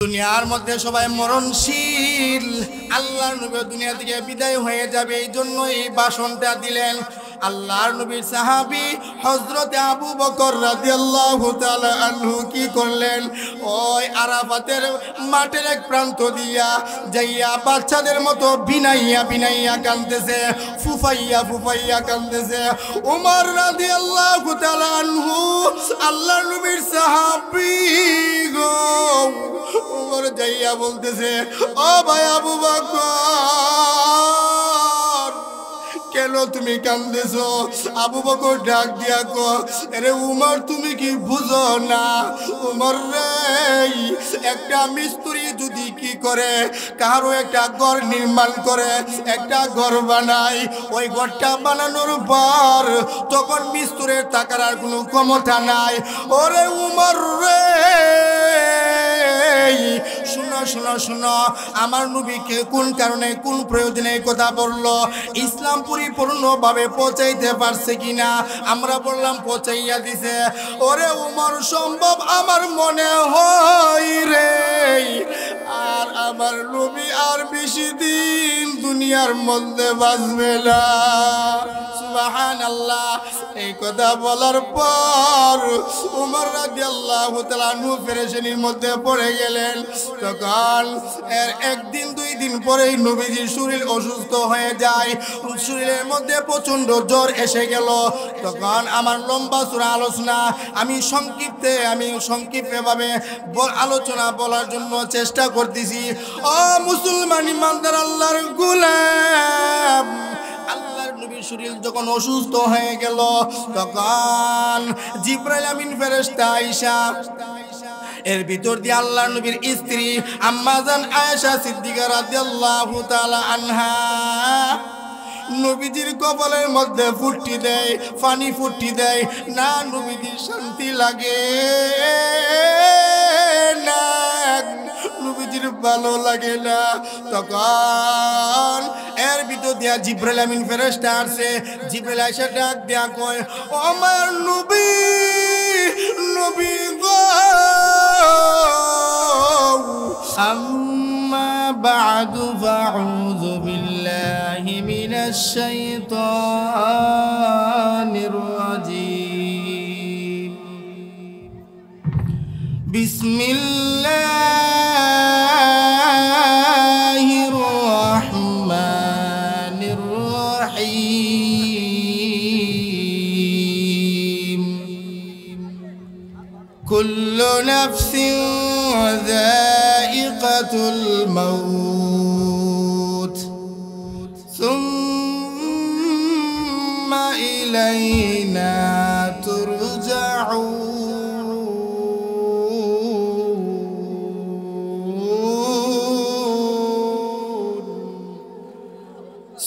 দুনিয়ার মধ্যে সবাই মরণশীল, আল্লাহর নবী দুনিয়া থেকে বিদায় হয়ে যাবে, এই জন্য এই ভাষণটা দিলেন। আল্লাহর নবীর সাহাবী হযরত আবু বকর রাদিয়াল্লাহু তাআলা আনহু কি করলেন, ওই আরাফাতের মাঠের এক প্রান্ত দিয়া যাইয়া বাচ্চাদের মতো বিনাইয়া বিনাইয়া কাঁদতেছে, ফুফাইয়া ফুফাইয়া কাঁদতেছে। ওমর রাদিয়াল্লাহু তাআলা আনহু আল্লাহর নবীর সাহাবী গো, ওমর যাইয়া বলতেছে, ও ভাই আবু বকর, কেন তুমি কান্দেছো? আবু বকর ডাক দিয়া কো, আরে উমর তুমি কি বুঝো না? উমর রে, একটা মিস্ত্রি যদি কি করে, কারো একটা ঘর নির্মাণ করে, একটা ঘর বানায়, ওই ঘরটা বানানোর পর তখন মিস্ত্রির টাকার আর কোনো ক্ষমতা নাই। ওরে উমর রে, শোনো শোনো শোনো, আমার নবীকে কোন কারণে কোন প্রয়োজনে কথা বললো, ইসলাম পরিপূর্ণভাবে পৌঁছাইতে পারছে কিনা? আমরা বললাম পৌঁছাইয়া দিছে। ওরে উমর, সম্ভব আমার মনে হয় রে, আর আমার নবী আর বেশি দিন দুনিয়ার মধ্যে বাঁচবে না। সুবহানাল্লাহ। এই কথা বলার পর উমর রাদিয়াল্লাহু তাআলা আনহু পেরেশানির মধ্যে পড়ে গেলেন। তখন এর একদিন দুই দিন পরেই নবীজির শরীর অসুস্থ হয়ে যায়, শরীরের মধ্যে প্রচন্ড জ্বর এসে গেল। তখন আমার লম্বা চূড়া আলোচনা আমি সংক্ষিপ্তভাবে আলোচনা বলার জন্য চেষ্টা করতেছি। ও মুসলমান ইমানদার আল্লাহর গোলাম, আল্লাহর নবীর শরীর যখন অসুস্থ হয়ে গেল, তখন জিবরাইল আমিন ফেরেশতা আয়েশা, এর ভিতর দিয়ে আল্লাহর নবীর স্ত্রী আম্মা জান আয়েশা সিদ্দিকা রাদিয়াল্লাহু তাআলা আনহা নবীজির কপালের মধ্যে ফুটটি দেয়, পানি ফুটটি দেয় না, নবীজির শান্তি লাগে না, নবীজির ভালো লাগে না। তখন এর ভিতর দিয়া জিবরাইল আমিন ফেরেশতা আসে। জিবরাইল আয়েশা ডাক দিয়া কয়, ও আমার নবী, নবী গো, আম্মা বা'দু ফাউযু বিল্লাহি মিনাশ শাইতানির রাজীম। বিসমিল্লাহির রাহমানির রাহিম। কুল্লু নাফসিন যায়িকাতুল মাউত সুম্মা ইলাইনা তুরজাউন।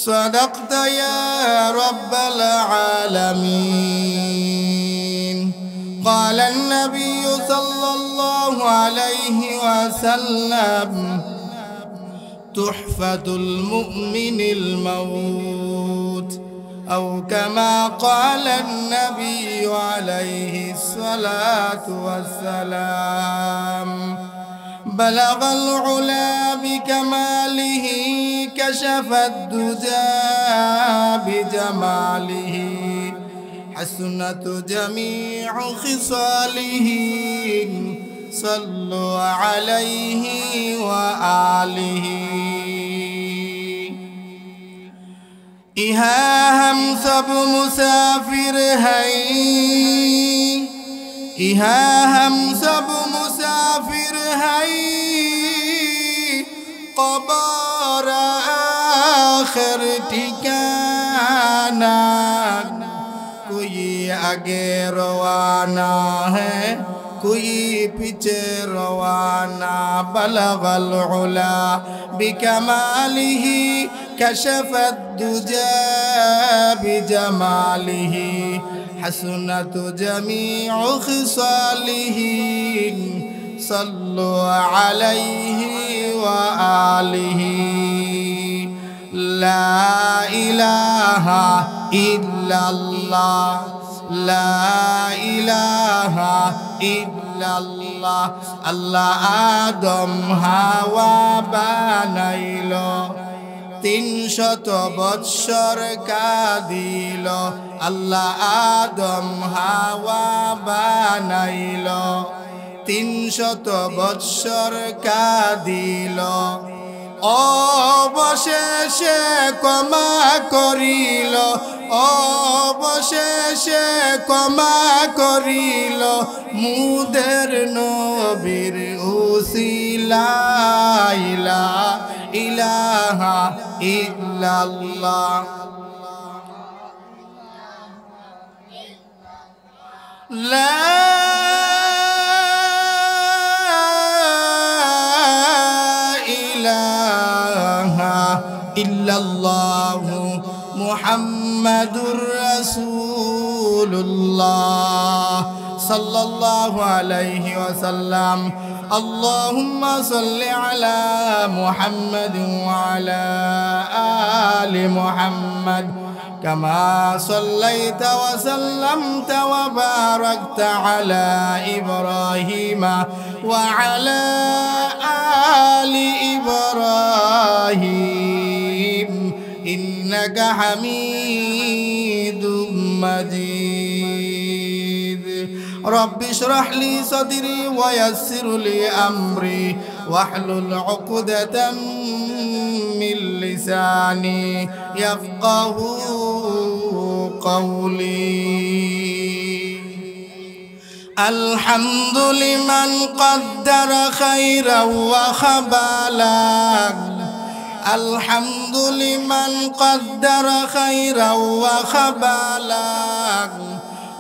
صدقت يا رب العالمين. قال النبي صلى الله عليه وسلم تحفة المؤمن الموت، أو كما قال النبي عليه الصلاة والسلام. بلغ العلا بكماله، كشف الدجى بجماله، حسنت جميع خصاله. صلوا عليه وآله. इहा हम सब मुसाफिर हैं, इहा हम सब मुसाफिर हैं, कब्र आखिर ठिकाना। कोई आगे रवाना है, कोई पीछे रवाना। बलगल उला बिकमालिही, कशफत दुजा बिजमालिही, हसनत जमीउ खिसालिही। सल्लु अलैहि व आलिही। ला इलाहा इल्लल्लाह, ला इलाहा इल्लल्लाह। ইল্লাল্লাহ। আল্লাহ আদম হাওয়া বানাইল, 300 বৎসর কাঁদিল। আল্লাহ আদম হাওয়া বানাইল, 300 বৎসর কাঁদিল। অবশেষে ক্ষমা করিল, অবশেষে ক্ষমা করিল মুদের নবীর উসিলায় লা ইলাহা ইল্লাল্লাহ। লা ইল্লাল্লাহু মুহাম্মাদুর রাসূলুল্লাহ সাল্লাল্লাহু আলাইহি ওয়াসাল্লাম। আল্লাহুম্মা সাল্লি আলা মুহাম্মাদিন ওয়া আলা আলি মুহাম্মাদ কামা সাল্লাইতা ওয়া সাল্লামতা ওয়া বারাকতা আলা ইব্রাহিমা ওয়া আলা আলি ইব্রাহিম ইন্নাকা হামিদুম মাজিদ। রব্বি ইশরাহ লি সাদরি ওয়া ইয়াসসির লি আমরি ওয়াহলুল উকদাতাম মিন লিসানি ইয়াফকাহু কওলি। الحمد لمن قدر خيرا وخبالا، الحمد لمن قدر خيرا وخبالا،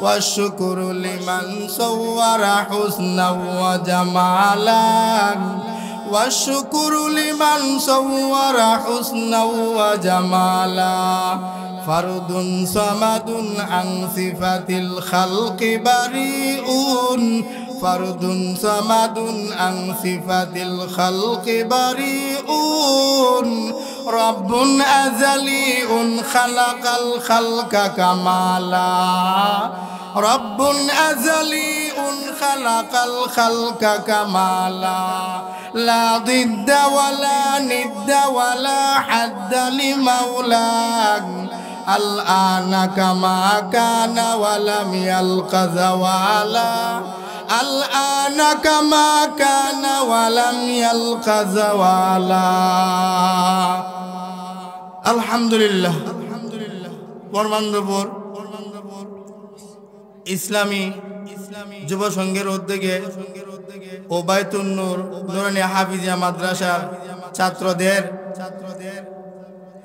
والشكر لمن صور حسنا وجمالا، والشكر لمن صور حسنا وجمالا. فرد صمد عن صفة الخلق بريء، فرد صمد عن صفة الخلق بريء. رب أزلي خلق الخلق كمالا، رب أزلي خلق الخلق كمالا. لا ضد ولا ند ولا حد لمولاك، الآن كما كان ولم يلق زوالا، الآن كما كان ولم يلق زوالا. الحمد لله. বর্মান্দপুর ইসলামী যুব সংঘের উদ্যোগে ওবায়তুন নূর নুরানী হাফিজিয়া মাদ্রাসার ছাত্রদের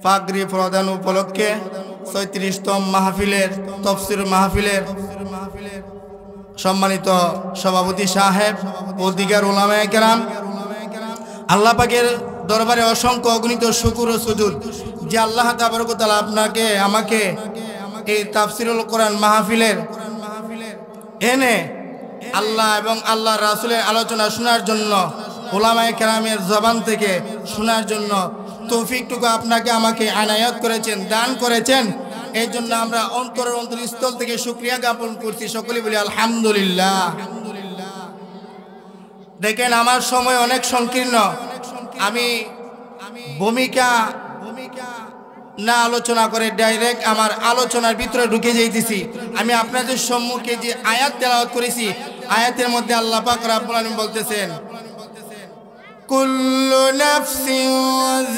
পাগড়ি প্রদান উপলক্ষে ৩৬তম মাহফিলের তাফসীর মাহফিলের সম্মানিত সভাপতি সাহেব ও দিগার উলামায়ে কেরাম, আল্লাহ পাকের দরবারে অসংখ্য অগণিত শুকর ও সুজুদ যে আল্লাহ তাবারক ওয়া তাআলা আপনাকে আমাকে এই তাফসীরুল কোরআন মাহফিলের এনে আল্লাহ এবং আল্লাহ রাসূলের আলোচনা শোনার জন্য, উলামায়ে কেরামের জবান থেকে শোনার জন্য তৌফিকটুকু আপনাকে আমাকে আনায়াত করেছেন, দান করেছেন। এই জন্য আমরা অন্তরের অন্তরস্থল থেকে শুকরিয়া জ্ঞাপন করছি। সকলে বলি আলহামদুলিল্লাহ। দেখেন, আমার সময় অনেক সংকীর্ণ, আমি ভূমিকা না আলোচনা করে ডাইরেক্ট আমার আলোচনার ভিতরে ঢুকে যাইতেছি। আমি আপনাদের সম্মুখে যে আয়াত তেলাওয়াত করেছি, আয়াতের মধ্যে আল্লাহ পাক রব্বুল আলামিন বলতেছেন, কুল্লু নাফসিন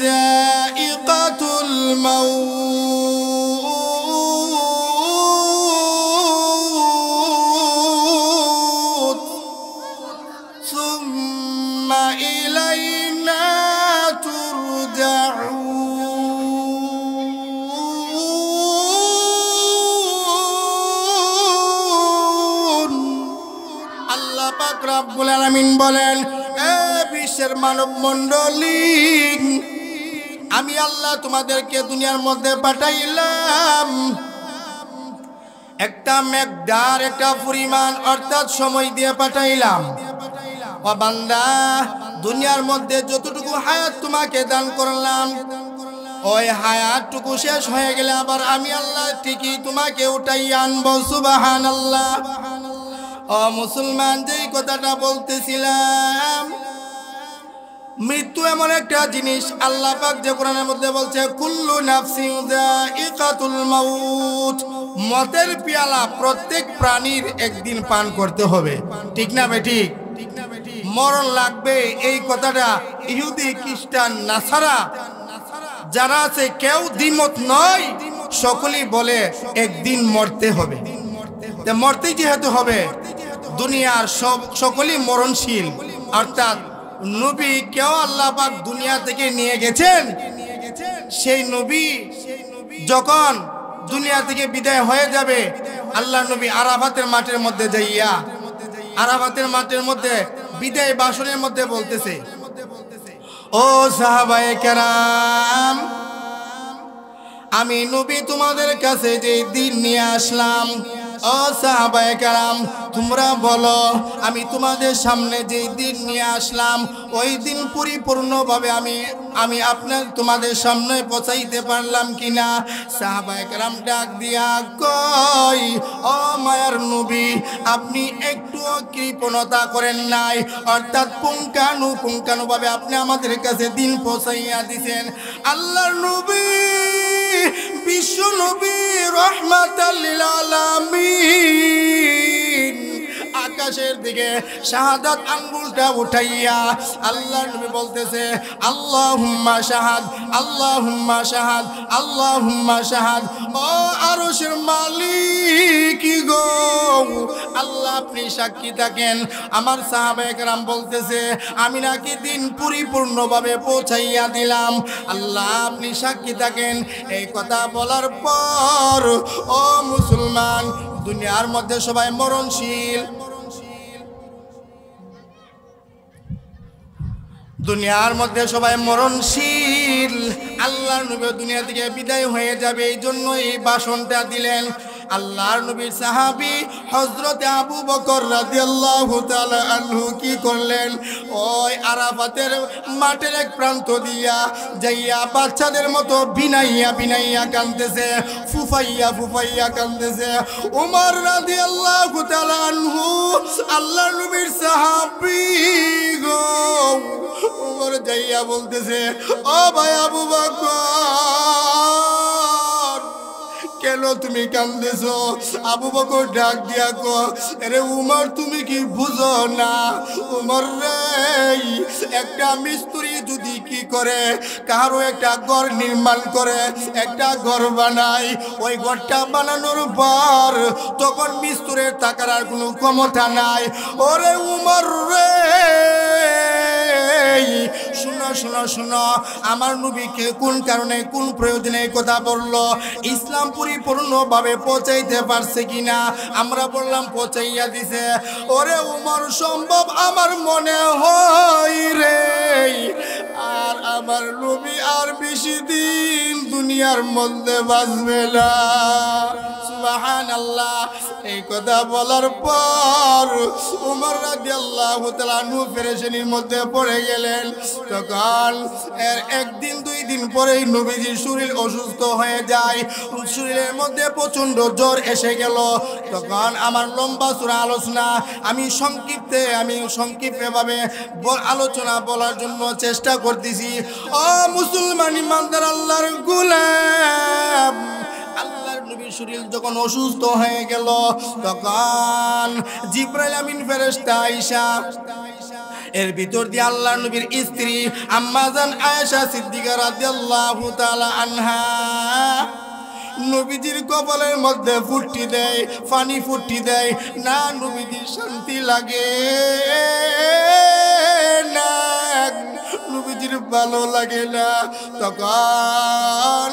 যায়িকাতুল মাউত সুম্মা ইলাইনা তুরজাউন। আল্লাহ পাক রব্বুল আলামিন বলেন, বিশ্বের মানব মণ্ডলী, আমি আল্লাহ তোমাদেরকে দুনিয়ার মধ্যে পাঠাইলাম একটা মেকদার, একটা পরিমাণ অর্থাৎ সময় দিয়ে পাঠাইলাম। ও বান্দা, দুনিয়ার মধ্যে যতটুকু হায়াত তোমাকে দান করলাম, ওই হায়াতটুকু শেষ হয়ে গেলে আবার আমি আল্লাহ ঠিকই তোমাকে উঠাই আনবো। সুবহানাল্লাহ। ও মুসলমান, যেই কথাটা বলতেছিলাম, মৃত্যু এমন একটা জিনিস, আল্লাহ পাক যে কোরআনের মধ্যে বলছে কুল্লু নাফসিন যায়িকাতুল মাউত, মতের পেয়ালা প্রত্যেক প্রাণীর একদিন পান করতে হবে। ঠিক না বেঠিক? মরণ লাগবে, এই কথাটা ইহুদি খ্রিস্টান নাসারা যারা আছে কেউ দ্বিমত নয়, সকলেই বলে একদিন মরতে হবে। মরতে যেহেতু হবে, দুনিয়ার সকলেই মরণশীল, অর্থাৎ নবী কেউ আল্লাহ পাক দুনিয়া থেকে নিয়ে গেছেন, সেই নবী যখন দুনিয়া থেকে বিদায় হয়ে যাবে, আল্লাহ নবী আরাফাতের মাঠের মধ্যে যাইয়া, আরাফাতের মাঠের মধ্যে বিদায় ভাষণের মধ্যে বলতেছে, ও সাহাবায়ে কেরাম, আমি নবী তোমাদের কাছে যে দিন নিয়ে আসলাম, ও সাহাবায়ে কেরাম তোমরা বলো, আমি তোমাদের সামনে যে দিন নিয়ে আসলাম ওই দিন পরিপূর্ণভাবে আমি আপনার তোমাদের সামনে পৌঁছাইতে পারলাম কিনা? সাহাবায়ে কেরাম ডাক দিয়া কই, ও মায়ার নবী, আপনি একটুও কৃপণতা করেন নাই, অর্থাৎ পুঙ্খানুপুঙ্খানুভাবে আপনি আমাদের কাছে দিন পৌঁছাইয়া দিছেন। আল্লাহর নবী, বিশ্ব নবী, রহমাতাল লিল আলামিন, আকাশের দিকে শাহাদাত আঙ্গুলটা উঠাইয়া আল্লাহর নবী বলতেছে, আল্লাহুম্মা শাহাদ, আল্লাহুম্মা শাহাদ, আল্লাহুম্মা শাহাদ। ও আরশের মালিক গো, আল্লাহ আপনি সাক্ষী থাকেন। আমার সাহাবায়ে কেরাম বলতেছে, আমি নাকি দিন পরিপূর্ণভাবে পৌঁছাইয়া দিলাম, আল্লাহ আপনি সাক্ষী থাকেন। এই কথা বলার পর ও মুসলমান, দুনিয়ার মধ্যে সবাই মরণশীল, দুনিয়ার মধ্যে সবাই মরণশীল, আল্লাহর নবী দুনিয়া থেকে বিদায় হয়ে যাবে, এই জন্য এই ভাষণটা দিলেন। আল্লাহর নবীর সাহাবী হযরতে আবু বকর রাদিয়াল্লাহু তাআলা আনহু কি করলেন, ওই আরাফাতের মাঠের এক প্রান্ত দিয়া যাইয়া বাচ্চাদের মতো বিনাইয়া বিনাইয়া কাঁদতেছে, ফুফাইয়া ফুফাইয়া কাঁদতেছে। ওমর রাদিয়াল্লাহু তাআলা আনহু আল্লাহর নবীর সাহাবী গো, ওমর যাইয়া বলতেছে, ও ভাই আবু বকর, কেন তুমি কান্দেছো? আবু বকর ডাক দিয়া কো, আরে উমর তুমি কি বুঝো না? উমর রে, একটা মিস্ত্রি যদি কি করে, কারো একটা ঘর নির্মাণ করে, একটা ঘর বানায়, ওই ঘরটা বানানোর পর তখন মিস্ত্রির টাকার আর কোনো ক্ষমতা নাই। ওরে উমর রে, শুনো শুনো শুনো, আমার নবীকে কোন কারণে কোন প্রয়োজনে কথা বললো, ইসলাম পরিপূর্ণভাবে পৌঁছাইতে পারছে কিনা? আমরা বললাম পৌঁছাইয়া দিছে। ওরে উমর, সম্ভব আমার মনে হয় রে, আর আমার নবী আর বেশি দিন দুনিয়ার মধ্যে বাঁচবে না। সুবহানাল্লাহ। এই কথা বলার পর উমর রাদিয়াল্লাহু তাআলা আনহু পেরেশানির মধ্যে পড়ে গেলেন। তখন এর একদিন দুই দিন পরেই নবীজির শরীর অসুস্থ হয়ে যায়, শরীরের মধ্যে প্রচন্ড জ্বর এসে গেল। তখন আমার লম্বা চূড়া আলোচনা আমি সংক্ষিপ্তভাবে আলোচনা বলার জন্য চেষ্টা করতেছি। ও মুসলমান ইমানদার আল্লাহর গোলাম, আল্লাহর নবীর শরীর যখন অসুস্থ হয়ে গেল, তখন জিবরাইল আমিন ফেরেশতা আয়েশা, এর ভিতর দিয়ে আল্লাহর নবীর স্ত্রী আম্মা জান আয়েশা সিদ্দিকা রাদিয়াল্লাহু তাআলা আনহা নবীজির কপালের মধ্যে ফুটটি দেয়, পানি ফুটটি দেয় না, নবীজির শান্তি লাগে না, নবীজির ভালো লাগে না। তখন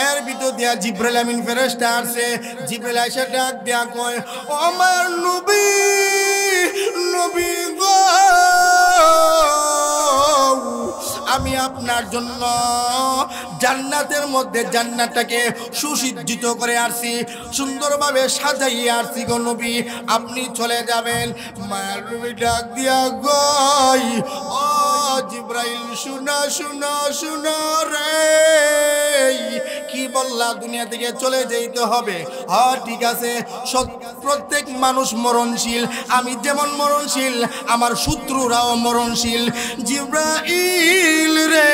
এর ভিতর দিয়া জিবরাইল আমিন ফেরেশতা আসে। জিবরাইল আয়েশা ডাক দিয়া কয়, ও আমার নবী, নবী গো, আমি আপনার জন্য জান্নাতের মধ্যে জান্নাতটাকে সুসজ্জিত করে আসছি, সুন্দরভাবে সাজাইয়ে আসছি গো নবী, আপনি চলে যাবেন। মায়ের নবী ডাক দিয়া গই, ও জিবরাইল, শুনা শুনা শুনা রে, কি বললা দুনিয়া থেকে চলে যেতে হবে? হ্যাঁ ঠিক আছে, প্রত্যেক মানুষ মরণশীল, আমি যেমন মরণশীল আমার শত্রুরাও মরণশীল। জিবরাইল রে,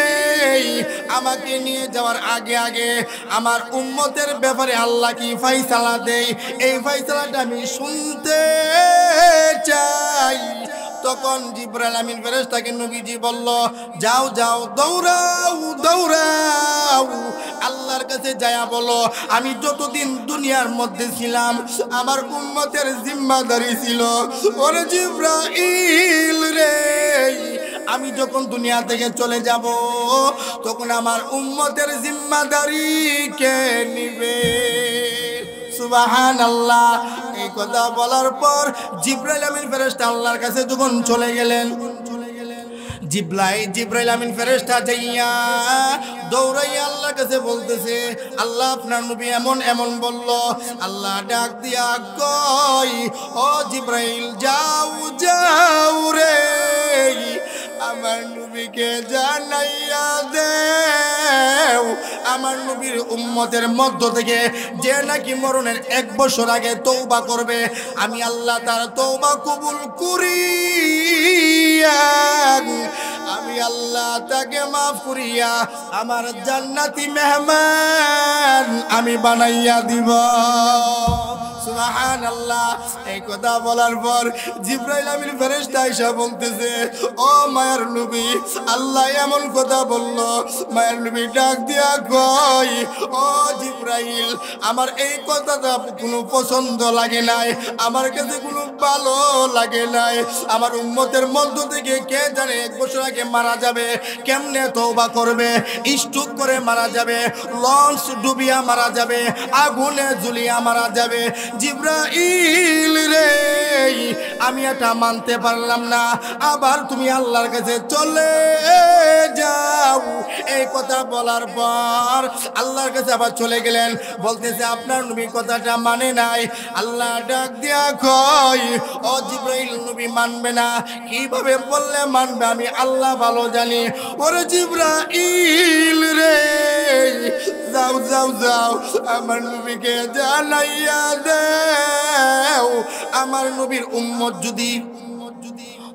আমাকে নিয়ে যাওয়ার আগে আগে আমার উম্মতের ব্যাপারে আল্লাহ কি ফয়সালা দেয়, এই ফয়সালাটা আমি শুনতে চাই। তখন জিবরাইল আমিন ফেরেশতাকে নবীজি বলল, যাও যাও, দৌড়াও দৌড়াও, আল্লাহর কাছে যায়া বলো আমি যতদিন দুনিয়ার মধ্যে ছিলাম আমার উম্মতের জিম্মাদারি ছিল। ওরে জিবরাইল রে, আমি যখন দুনিয়া থেকে চলে যাব তখন আমার উম্মতের জিম্মাদারি কে নিবে? সুবহানাল্লাহ। এই কথা বলার পর জিবরাইল আমিন ফেরেশতা আল্লাহর কাছে যখন চলে গেলেন, জিবরাইল আমিন ফেরেশতা যাইয়া দৌড়াইয়া আল্লাহর কাছে বলতেছে, আল্লাহ আপনার নবী এমন এমন বলল। আল্লাহ ডাক দিয়া কই, ও জিবরাইল যাও যাও রে, আমার নবীকে জানাইয়া দেও আমার নবীর উম্মতের মধ্য থেকে যে নাকি মরণের 1 বছর আগে তওবা করবে, আমি আল্লাহ তার তওবা কবুল করিয়া আমি আল্লাহ তাকে মাফ করিয়া আমার জান্নাতি মেহমান আমি বানাইয়া দিব। সুবহানাল্লাহ। এই কথা বলার পর জিবরাইল আমিন ফেরেশতা এসে বলতেছে, ও মায়ের নবী, আল্লাহ এমন কথা বলল। মায়ের নবী ডাক দিয়া কই, ও জিবরাইল, আমার এই কথাটা কোনো পছন্দ লাগে নাই, আমার কাছে কোনো ভালো লাগে নাই। আমার উম্মতের মধ্য থেকে কে জানে 1 বছর আগে মারা যাবে, কেমনে তওবা করবে, স্ট্রোক করে মারা যাবে, লঞ্চ ডুবিয়া মারা যাবে, আগুনে জ্বলিয়া মারা যাবে। জিবরাইল রে, আমি এটা মানতে পারলাম না, আবার তুমি আল্লাহর কাছে চলে যাও। এই কথা বলার পর আল্লাহর কাছে আবার চলে গেলেন, বলতেছে আপনার নবী কথাটা মানে নাই। আল্লাহ ডাক দিয়া কই, ও জিবরাইল, নবী মানবে না, কিভাবে বললে মানবে আমি আল্লাহ ভালো জানি। ওরে জিবরাইল রে, যাও যাও যাও, আমার নবীকে জানাইয়া দেও আমার নবীর উম্মত যদি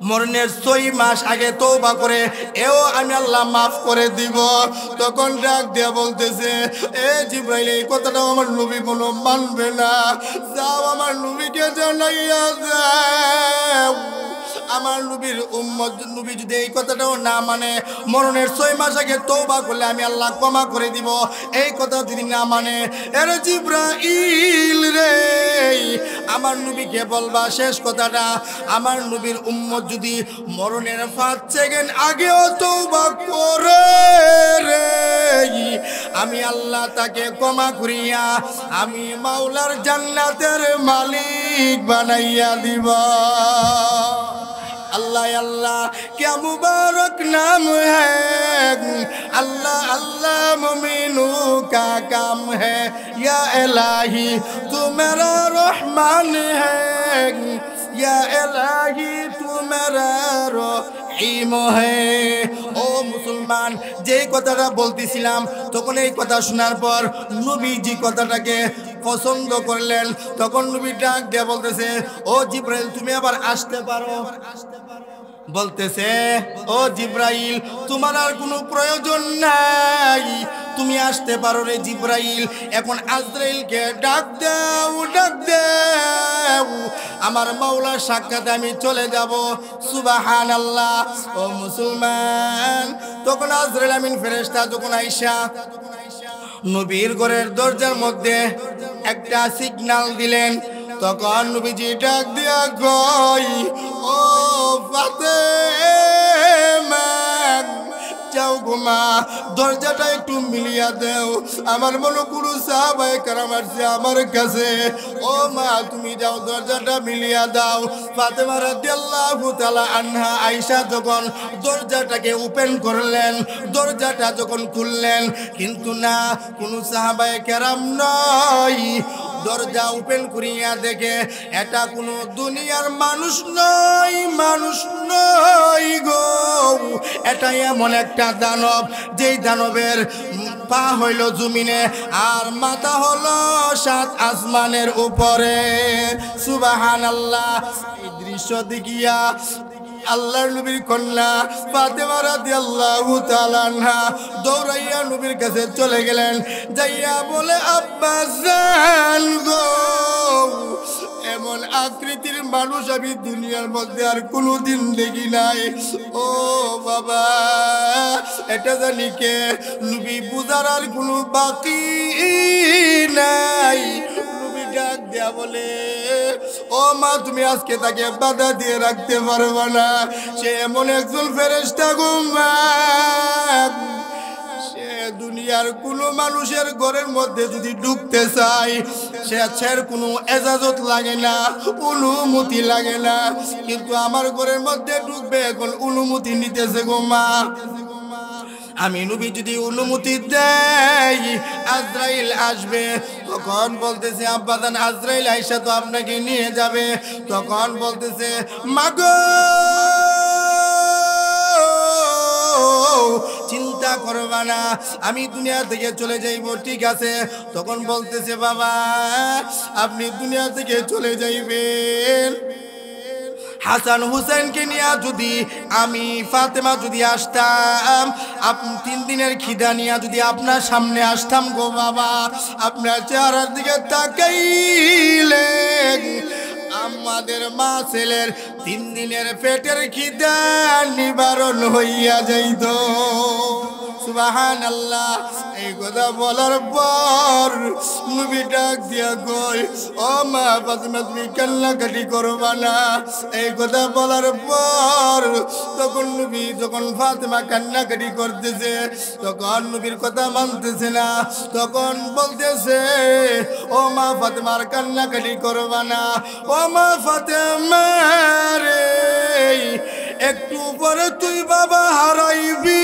মরণের 6 মাস আগে তওবা করে এও আমি আল্লাহ মাফ করে দিব। তখন ডাক দিয়া বলতেছে, এ জিবরাইল, এই কথাটাও আমার নবী কোনো মানবে না, যাও আমার নবীকে জানাইয়া দাও আমার নবীর উম্মত নবী যদি এই কথাটাও না মানে, মরণের 6 মাস আগে তওবা করলে আমি আল্লাহ ক্ষমা করে দিব, এই কথা যদি না মানে, এর জিবরাইল রে, আমার নবীকে বলবা শেষ কথাটা, আমার নবীর উম্মত যদি মরণের 5 সেকেন্ড আগেও তওবা করে রে, আমি আল্লাহ তাকে ক্ষমা করিয়া আমি মাওলার জান্নাতের মালিক বানাইয়া দিব। अल्लाह अल्लाह क्या मुबारक नाम है, अल्लाह अल्लाह मोमिनों का काम है, या इलाही तू मेरा रहमान है, या इलाही तू मेरा रहीम है। ओ मुसलमान, যে কথাটা বলতেছিলাম তখন এই কথা শোনার পর নবীজি কথাটাকে পছন্দ করলেন। তখন নবী ডাক দিয়ে বলতেছে, ও জিবরাইল, তুমি আবার আসতে পারো। বলতেছে, ও জিবরাইল, তোমার আর কোনো প্রয়োজন নাই, তুমি আসতে পারো রে জিবরাইল। এখন আজরাইলকে ডাক দাও, ডাক দাও, আমার মাওলার সাক্ষাতে আমি চলে যাব। সুবহানাল্লাহ। ও মুসলমান, তখন আজরাইল আমিন ফেরেশতা যখন আইসা নবীর ঘরের দরজার মধ্যে একটা সিগন্যাল দিলেন, তখন নবীজি ডাক দিয়া কই, ও ফাতেমা, যাও গো মা, দরজাটা একটু মিলিয়া দেও, আমার মনে কোনো সাহাবায়ে কেরাম আসছে আমার কাছে। ও মা, তুমি যাও দরজাটা মিলিয়া দাও। ফাতেমা রাদিয়াল্লাহু তাআলা আনহা আয়েশা যখন দরজাটাকে ওপেন করলেন, দরজাটা যখন খুললেন, কিন্তু না, কোনো সাহাবায়ে কেরাম নয়। দরজা ওপেন করিয়া দেখে এটা কোনো দুনিয়ার মানুষ নয়, মানুষ নয় গো, এটা এমন একটা দানব, যেই দানবের পা হইল জমিনে আর মাথা হলো 7 আসমানের উপরে। সুবহানাল্লাহ। এই দৃশ্য দেখিয়া আল্লাহর নবীর কন্যা ফাতেমা রাদিয়াল্লাহু তাআলা আনহা দৌড়াইয়া নবীর কাছে চলে গেলেন, যাইয়া বলে, আব্বা জান গো, এমন আকৃতির মানুষ আমি দুনিয়ার মধ্যে আর কোনোদিন দেখি নাই। ও বাবা, এটা জানি কে? নবী বুঝার আর কোনো বাকি নাই। নবী ডাক দেয়া বলে, ও মা, তুমি আজকে তাকে বাধা দিয়ে রাখতে পারবে না। সে এমন একজন ফেরেশতা গো মা, সে দুনিয়ার কোনো মানুষের ঘরের মধ্যে যদি ঢুকতে চায় সে কোনো এজাজত লাগে না, অনুমতি লাগে না, কিন্তু আমার ঘরের মধ্যে ঢুকবে এখন অনুমতি নিতেছে গো মা। আমি নবী যদি অনুমতি দেই আজরাইল আসবে। তখন বলতেছে, আব্বাজান আজরাইল আইসা তো আপনাকে নিয়ে যাবে। তখন বলতেছে, মাগো চিন্তা করবা না, আমি দুনিয়া থেকে চলে যাইব, ঠিক আছে? তখন বলতেছে, বাবা আপনি দুনিয়া থেকে চলে যাইবেন, হাসান হুসেনকে নিয়ে যদি আমি ফাতেমা যদি আসতাম, আপনি 3 দিনের খিদা নিয়ে যদি আপনার সামনে আসতাম গো বাবা, আপনার চেহারার দিকে তাকাইলে আমাদের মা ছেলের 3 দিনের পেটের খিদা নিবারণ হইয়া যাইত। সুবহানাল্লাহ। এই কথা বলার পর নবী ডাক দিয়া কই, ও মা ফাতেমা তুমি কান্নাকাটি করবা না। এই কথা বলার পর তখন নবী যখন ফাতেমা কান্নাকাটি করতেছে তখন নবীর কথা মানতেছে না। তখন বলতেছে, ও মা ফাতেমা আর কান্নাকাটি করবা না। ও মা ফাতেমা রে, একটু পরে তুই বাবা হারাইবি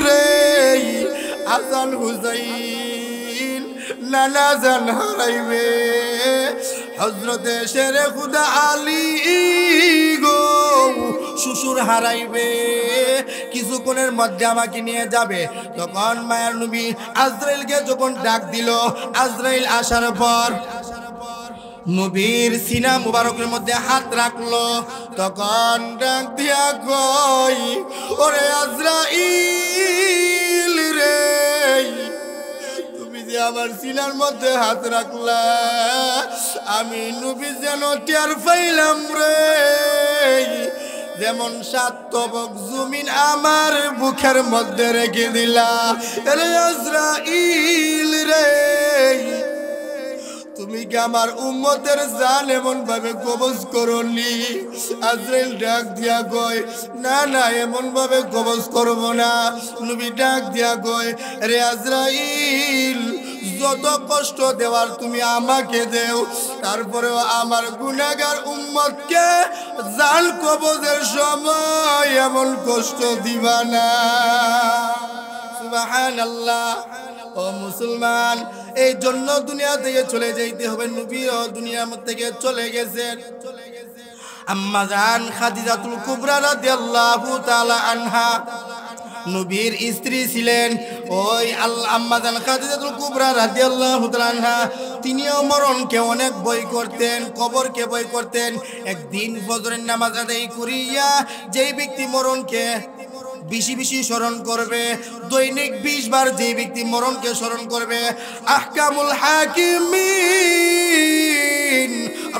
রে। হাসান হুসাইন নানা জান হারাইবে, হযরতে শেরে খুদা আলী গো শ্বশুর হারাইবে, কিছুক্ষণের মধ্যে আমাকে নিয়ে যাবে। তখন মায়ের নবী আজরাইলকে যখন ডাক দিল, আজরাইল আসার পর নবীর সিনা মুবারকের মধ্যে হাত রাখলো। তখন ডাক দিয়া কই, ওরে আজরাইল রে, তুমি যে আমার সিনার মধ্যে হাত রাখলা, আমি নবী যেন টের পাইলাম রে, যেমন 7 তবক জমিন আমার বুকের মধ্যে রেখে দিলা। রে আজরাইল রে, তুমি কি আমার উম্মতের জান এমন ভাবে কবজ করনি? আজরাইল ডাক দিয়া কয়, না না, এমন ভাবে কবজ করব না। নবী ডাক দিয়া কয়, রে আজরাইল, যত কষ্ট দেওয়ার তুমি আমাকে দেও, তারপরেও আমার গুনাহগার উম্মতকে জান কবজের সময় এমন কষ্ট দিবা না। সুবহানাল্লাহ। ও মুসলমান, এই জন্য দুনিয়া থেকে চলে যাইতে হবে। নবীও দুনিয়ার মধ্যে থেকে চলে গেছেন। আম্মা জান খাদিজাতুল কুবরা রাদিয়াল্লাহু তাআলা আনহা নবীর স্ত্রী ছিলেন। ওই আম্মা জান খাদিজাতুল কুবরা রাদিয়াল্লাহু তাআলা আনহা তিনিও মরণকে অনেক ভয় করতেন, কবরকে ভয় করতেন। একদিন ফজরের নামাজ আদায় করিয়া যেই ব্যক্তি মরণকে বেশি বেশি স্মরণ করবে, দৈনিক 20 বার যেই ব্যক্তি মরণকে স্মরণ করবে, আহকামুল হাকিমিন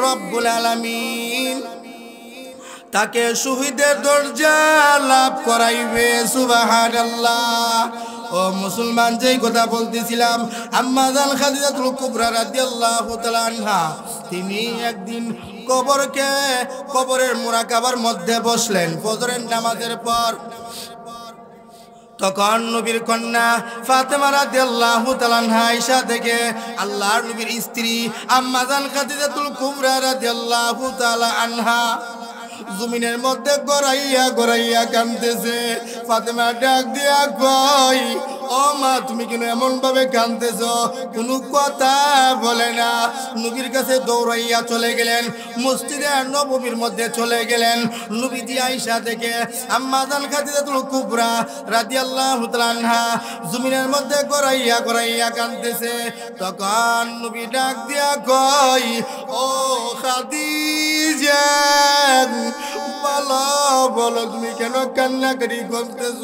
রব্বুল আলামিন তাকে শহীদের দরজা লাভ করাইবে। সুবহানাল্লাহ। ও মুসলমান, যেই কথা বলতেছিলাম, আম্মা জান খাদিজাতুল কুবরা রাদিয়াল্লাহু তাআলা আনহা তিনি একদিন কবরের মুরাকাবার মধ্যে বসলেন ফজরের নামাজের পর। তখন নবীর কন্যা ফাতেমা রাদিয়াল্লাহু তাআলা আনহা আয়েশা থেকে আল্লাহর নবীর স্ত্রী আম্মা জান খাদিজাতুল কুবরা রাদিয়াল্লাহু তাআলা আনহা জমিনের মধ্যে গড়াইয়া গড়াইয়া কাঁদতেছে। ফাতেমা ডাক দিয়া কই, ও ও মা তুমি কেন এমন ভাবে কাঁদতেছ? কোনো কথা বলে না। নবীর কাছে দৌড়াইয়া চলে গেলেন, মসজিদে নববীর মধ্যে চলে গেলেন। নবীজি আয়েশা থেকে আম্মা জান খাদিজাতুল কুবরা রাদিয়াল্লাহু তাআলা আনহা জমিনের মধ্যে গড়াইয়া গড়াইয়া কাঁদতেছে। তখন নবী ডাক দিয়া কই, ও খাদিজা, বলো বলো তুমি কেন কান্নাকাটি করতেছ?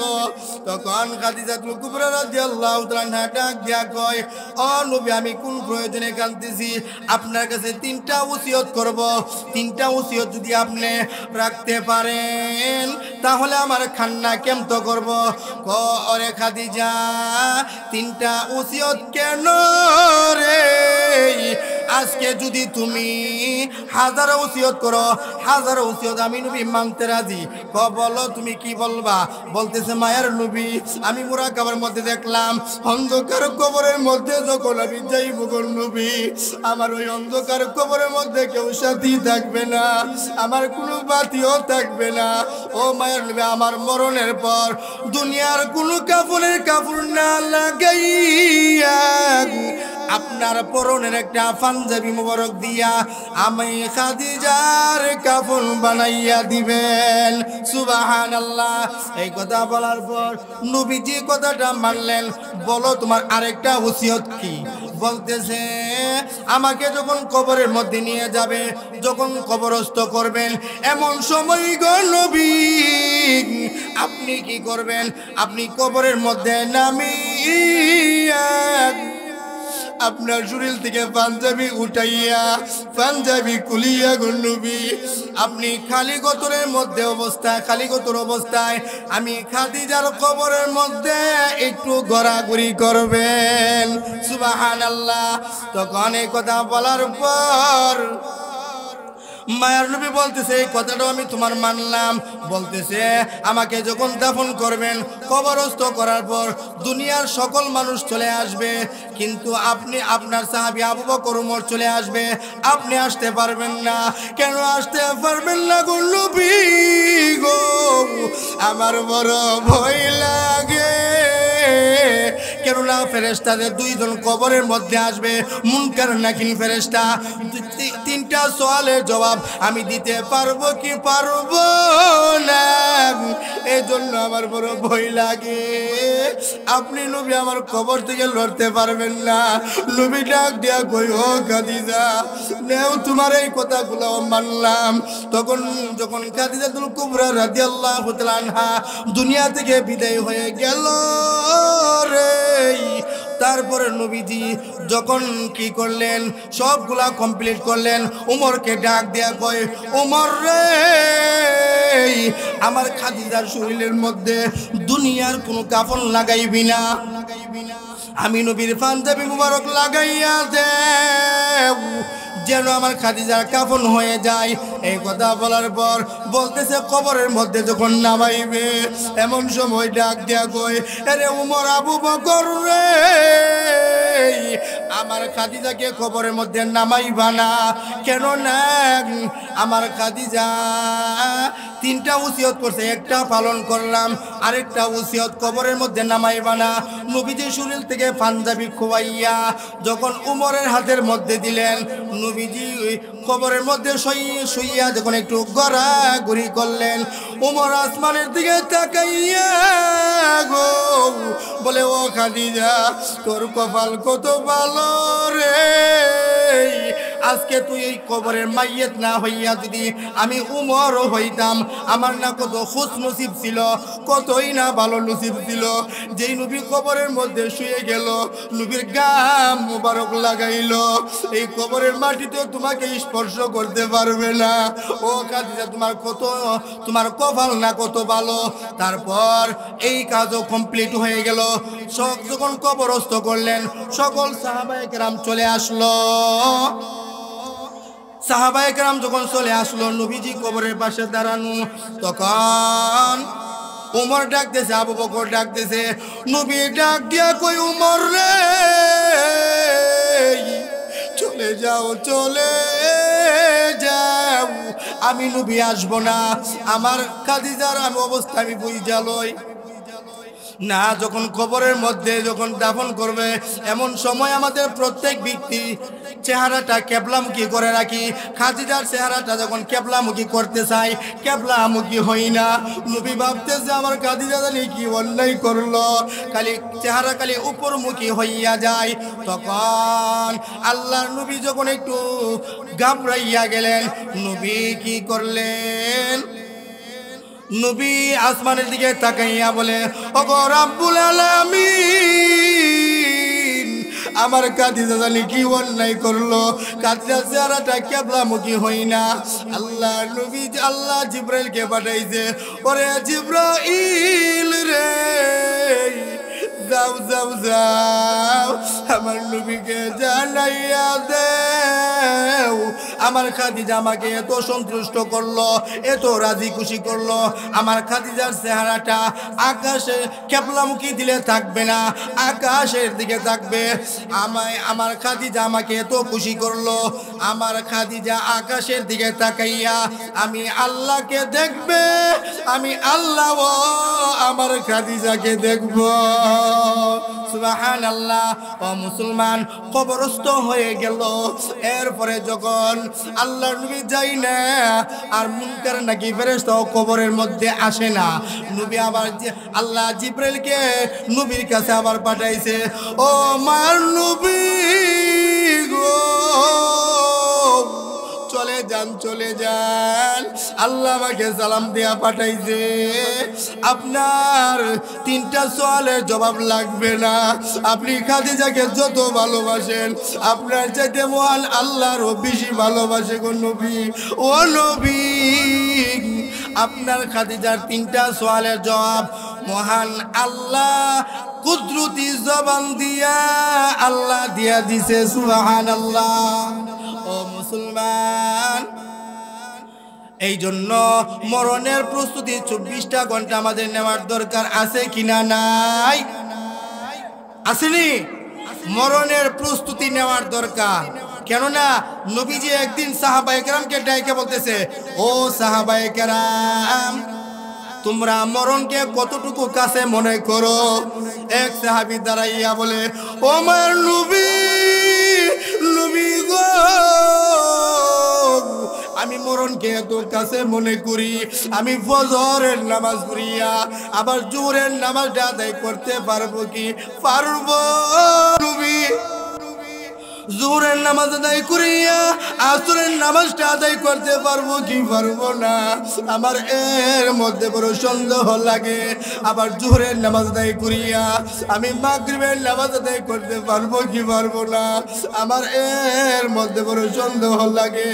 তখন খাদিজাতুল কুবরা রাদিয়াল্লাহু তাআলা আনহা ডাক দিয়া কয়, ও নবী আমি কোন প্রয়োজনে কাঁদতেছি? আপনার কাছে তিনটা ওসিয়ত করব। তিনটা ওসিয়ত যদি আপনি রাখতে পারেন তাহলে আমার খান্না কেমতো করব। ওরে খাদিজা, তিনটা ওসিয়ত কেন রে? আজকে যদি তুমি হাজার ওসিয়ত করো, হাজার ওসিয়ত আমি নবী মানতে রাজি। বলো তুমি কি বলবা? বলতেছে মায়ের নবী, আমি মুরাকাবার মধ্যে দেখলাম অন্ধকার কবরের মধ্যে যখন আমি যাইব গো নবী, আমার ওই অন্ধকার কবরের মধ্যে কেউ সাথী থাকবে না, আমার কোনো বাতিও থাকবে না। ও মায়ের নবী, আমার মরণের পর দুনিয়ার কোনো কাফনের কাপড় না লাগাইয়া আপনার পরনের একটা পাঞ্জাবি মোবারক দিয়া আমি খাদিজার কাফন বানাইয়া দিবেন। সুবহানাল্লাহ। এই কথা বলার পর নবীজি কথাটা মানলেন। বলো তোমার আরেকটা ওসিয়ত কি? বলতেছে আমাকে যখন কবরের মধ্যে নিয়ে যাবে, যখন কবরস্থ করবেন, এমন সময় গো নবী আপনি কি করবেন? আপনি কবরের মধ্যে নামিয়া আপনার শরীর থেকে পাঞ্জাবি উঠাইয়া পাঞ্জাবি কুলিয়া গো নবী আপনি খালি গতরের মধ্যে অবস্থায়, খালি গতর অবস্থায় আমি খাদিজার কবরের মধ্যে একটু ঘোরাঘুরি করবেন। সুবহানাল্লাহ। তখন এই কথা বলার পর মায়ের নবী বলতেছে এই কথাটা আমি তোমার মানলাম। বলতেছে আমাকে যখন দাফন করবেন, কবরস্থ করার পর দুনিয়ার সকল মানুষ চলে আসবে, কিন্তু আপনি আপনার সাহাবী আবু বকর ওমর চলে আসবে, আপনি আসতে পারবেন না। কেন আসতে পারবেন না গো নবী গো? আমার বড় ভয় লাগে। কেননা ফেরেশতাদের দুইজন কবরের মধ্যে আসবে, মুনকার নাকির ফেরেশতা। তিনটা সওয়ালের জবাব আমি দিতে পারবো কি পারবো না, এই জন্য আমার বড় ভয় লাগে। আপনি নবী আমার কবর থেকে লড়তে পারবেন না। নবী ডাক দিয়া কই, ও খাদিজা নেও তোমার এই কথাগুলো মানলাম। তখন যখন খাদিজাতুল কুবরা রাদিয়াল্লাহু তাআলা আনহা দুনিয়া থেকে বিদায় হয়ে গেল রে, তারপরে নবীজি যখন কি করলেন, সবগুলা কমপ্লিট করলেন, উমরকে ডাক দেয়া কয়, উমর রে আমার খাদিজার শরীরের মধ্যে দুনিয়ার কোনো কাফন লাগাইবি না, আমি নবীর পাঞ্জাবি মুবারক লাগাইয়া দেও যেন আমার খাদিজার কাফন হয়ে যায়। এই কথা বলার পর বলতেছে কবরের মধ্যে যখন নামাইবে, এমন সময় ডাক দেয়া কই, আরে উমর আবু বকর রে আমার খাদিজাকে কবরের মধ্যে নামাইবা না। কেন না? আমার খাদিজা তিনটা ওসিয়ত করছে, একটা পালন করলাম, আরেকটা ওসিয়ত কবরের মধ্যে নামাইবা না। নবীজি শরীর থেকে পাঞ্জাবি খোয়াইয়া যখন উমরের হাতের মধ্যে দিলেন, নবীজি কবরের মধ্যে শুইয়া যখন একটু ঘোরাঘুরি করলেন, উমর আসমানের দিকে তাকাইয়া গো বলে, ও খাদিজা তোর কপাল কত ভালো রে, আজকে তুই এই কবরের মাইয়েত না হইয়া যদি আমি উমর হইতাম, আমার না কত খুশ নসিব ছিল, কতই না ভালো নসিব ছিল। যেই নবী কবরের মধ্যে শুয়ে গেল, নবীর গাম মুবারক লাগাইল, এই কবরের মাটিতে তোমাকে স্পর্শ করতে পারবে না। ও খাদিজা তোমার কপাল না কত ভালো। তারপর এই কাজও কমপ্লিট হয়ে গেল। সব যখন কবরস্থ করলেন, সকল সাহাবায়ে কেরাম চলে আসলো। সাহাবায়ে কেরাম যখন চলে আসলো, নবীজি কবরের পাশে দাঁড়ানো, তখন উমর ডাকতেছে, আবু বকর ডাকতেছে। নবী ডাক দিয়া কই, উমর রে চলে যাও, চলে যাও, আমি নবী আসবো না, আমার খাদিজার আমি অবস্থা আমি বুঝা লই। না, যখন কবরের মধ্যে যখন দাফন করবে এমন সময় আমাদের প্রত্যেক ব্যক্তি চেহারাটা কেবলামুখী করে রাখি। খাদিজার চেহারাটা যখন কেবলামুখী করতে চাই, কেবলামুখী হই না। নবী ভাবতেছে আমার খাদিজা জানি কি অন্যায় করলো, খালি চেহারা খালি উপরমুখী হইয়া যায়। তখন আল্লাহর নবী যখন একটু ঘাবড়াইয়া গেলেন, নবী কি করলেন? নবী আসমানের দিকে তাকাইয়া বলে, ওগো রাব্বুল আলামিন, আমার খাদিজা জানি কি অন্যায় করলো, খাদিজার চেহারাটা কেবলামুখী হই না। আল্লাহ নবী আল্লাহ জিব্রাইলকে পাঠাইছে, ওরে জিব্রাইল রে, যাও যাও যাও আমার নবীকে জানাইয়া দেও আমার খাদিজা আমাকে এত সন্তুষ্ট করলো, এত রাজি খুশি করলো, আমার খাদিজার চেহারাটা আকাশে কেবলামুখী দিলে থাকবে না, আকাশের দিকে থাকবে। আমার খাদিজা আমাকে এত খুশি করলো, আমার খাদিজা আকাশের দিকে তাকাইয়া আমি আল্লাহকে দেখবে, আমি আল্লাহ আমার খাদিজাকে দেখবো। সুবহানাল্লাহ। ও মুসলমান, কবরস্থ হয়ে গেল। এরপরে যখন আল্লাহর নবী যাই না, আর মুনকার নাকি ফেরেশতা কবরের মধ্যে আসে না, নবী আবার আল্লাহ জিব্রাইলকে নবীর কাছে আবার পাঠাইছে, ও মার নবী গো, চলে যান চলে যান, আল্লাহ আমাকে সালাম দিয়া পাঠাইছে, আপনার 3টা সওয়ালের জবাব লাগবে না। আপনি খাদিজাকে যত ভালোবাসেন, আপনার চাইতে মহান আল্লাহরও বেশি ভালোবাসে গো নবী। ও নবী, আপনার খাদিজার 3টা সওয়ালের জবাব মহান আল্লাহ কুদরতি জবান দিয়া আল্লাহ দিয়া দিছে। সুবহানাল্লাহ। ও মুসলমান, এই জন্য মরণের প্রস্তুতি 24টা ঘন্টা আমাদের নেওয়ার দরকার আছে কিনা? নাই? আসেনি? মরণের প্রস্তুতি নেওয়ার দরকার। কেননা নবীজি একদিন সাহাবায়ে কেরামকে ডাইকে বলতেছে, ও সাহাবায়ে কেরাম, তোমরা মরণকে কতটুকু কাছে মনে করো? এক সাহাবী দাঁড়াইয়া বলে, ও আমার নবী, নবী গো, আমি মরণকে এত কাছে মনে করি, আমি ফজরের নামাজ পড়িয়া আবার জোহরের নামাজটা আদায় করতে পারবো কি? পারবো নবী। জোহরের নামাজ আদায় করিয়া আসরের নামাজটা আদায় করতে পারবো কি? পারবো না। আমার এর মধ্যে বড় সন্দেহ লাগে। আবার জোহরের নামাজ আদায় করিয়া আমি মাগরিবের নামাজ আদায় করতে পারবো কি? পারবো না। আমার এর মধ্যে বড় সন্দেহ লাগে।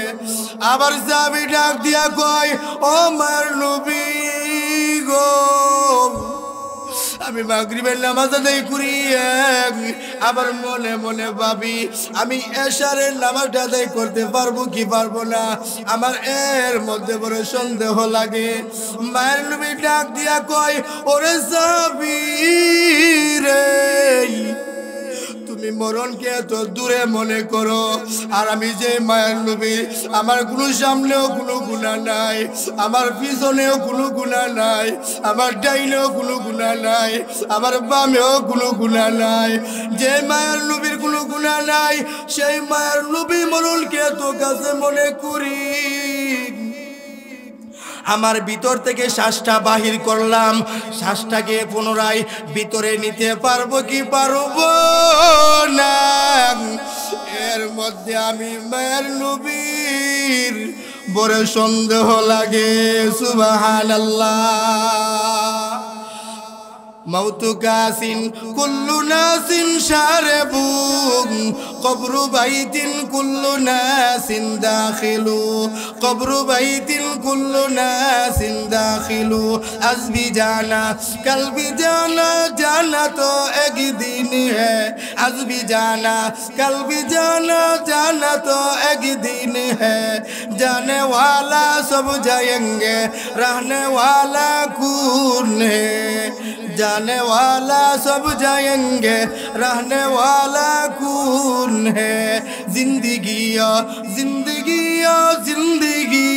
আবার সাহাবী ডাক দিয়া কয়, ও মার নবী গো, আমি মাগরিবের নামাজ আদায় করি, আবার মনে মনে ভাবি আমি এশারের নামাজটা আদায় করতে পারবো কি? পারবো না। আমার এর মধ্যে বড় সন্দেহ লাগে। মায়ের নবী ডাক দিয়া কয়, ওরে সাহাবী রে, তুমি মরণকে এত দূরে মনে করো, আর আমি যে মায়ের নবী, আমার কোনো সামনেও কোনো গুনাহ নাই, আমার পিছনেও কোনো গুনাহ নাই, আমার ডাইনেও কোনো গুনাহ নাই, আমার বামেও কোনো গুনাহ নাই। যে মায়ের নবীর কোনো গুনাহ নাই, সেই মায়ের নবী মরণকে এত কাছে মনে করি। আমার ভিতর থেকে শ্বাসটা বাহির করলাম, শ্বাসটাকে পুনরায় ভিতরে নিতে পারবো কি? পারবো না। এর মধ্যে আমি মায়ের নবীর বড় সন্দেহ লাগে। সুবহানাল্লাহ। মৌতু কাসিন কুল্লু নাসিন শারবু, কবরু বাইতিন কুল্লু নাসিন দাখিলু, কবরু বাইতিন কুল্লু নাসিন দাখিলু। আজবি জানা কলবি জানা, জানা তো এক দিন है, আজবি জানা কলবি জানা, জানা তো এক দিন है। जाने वाला सब जाएंगे, रहने वाला कौन है? जाने वाला सब जाएंगे, रहने वाला कौन है? जिंदगी जिंदगी जिंदगी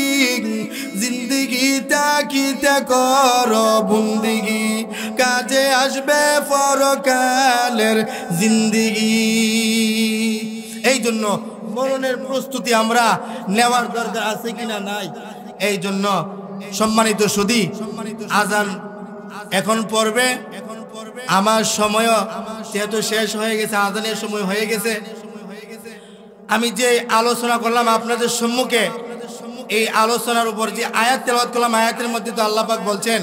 जिंदगी ताकि करो बंदगी, কাজে আসবে পরকালের জিন্দেগি। এই জন্য মরণের প্রস্তুতি আমরা নেওয়ার দরকার আছে কিনা নাই। এই জন্য সম্মানিত সুধী, আজান এখন পড়বে, আমার সময় যেহেতু শেষ হয়ে গেছে, আজানের সময় হয়ে গেছে। আমি যে আলোচনা করলাম আপনাদের সম্মুখে, এই আলোচনার উপর যে আয়াত তেলাওয়াত করলাম, আয়াতের মধ্যে তো আল্লাহ পাক বলছেন,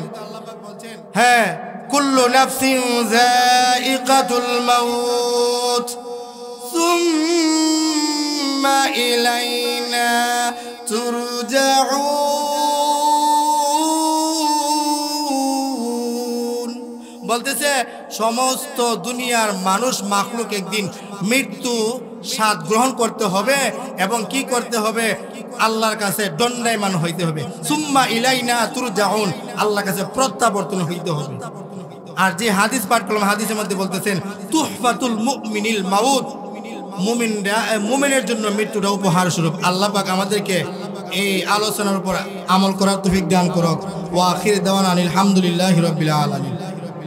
হ্যাঁ, কুল্লু নাফসিন যায়িকাতুল মাউত সুম্মা ইলাইনা তুরজাউন। বলতেছে সমস্ত দুনিয়ার মানুষ মাখলুক একদিন মৃত্যু স্বাদ গ্রহণ করতে হবে এবং কি করতে হবে, আল্লাহর কাছে দণ্ডায়মান হইতে হবে। সুম্মা ইলাইনা তুরজাউন, আল্লাহর কাছে প্রত্যাবর্তন হইতে হবে। আর যে হাদিস পাঠ করলাম, হাদিসের মধ্যে বলতেছেন তুহফাতুল মুমিনিল মাউত, মুমিনের জন্য মৃত্যুটা উপহার স্বরূপ। আল্লাহ পাক আমাদেরকে এই আলোচনার উপর আমল করার তৌফিক দান করুক। ওয়া আখির দাওয়ানা আলহামদুলিল্লাহি রাব্বিল আলামিন।